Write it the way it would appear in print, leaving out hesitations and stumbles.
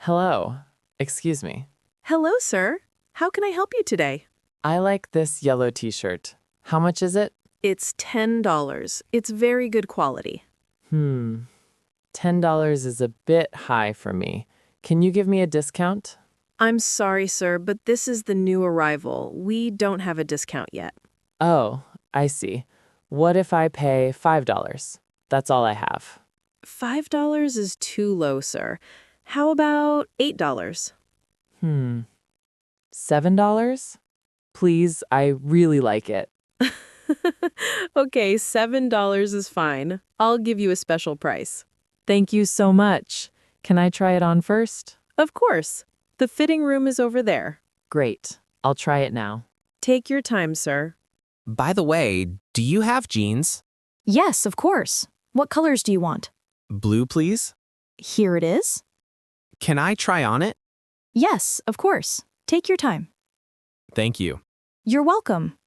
Hello. Excuse me. Hello, sir. How can I help you today? I like this yellow t-shirt. How much is it? It's $10. It's very good quality. $10 is a bit high for me. Can you give me a discount? I'm sorry, sir, but this is the new arrival. We don't have a discount yet. Oh, I see. What if I pay $5? That's all I have. $5 is too low, sir. How about $8? $7? Please, I really like it. Okay, $7 is fine. I'll give you a special price. Thank you so much. Can I try it on first? Of course. The fitting room is over there. Great. I'll try it now. Take your time, sir. By the way, do you have jeans? Yes, of course. What colors do you want? Blue, please? Here it is. Can I try on it? Yes, of course. Take your time. Thank you. You're welcome.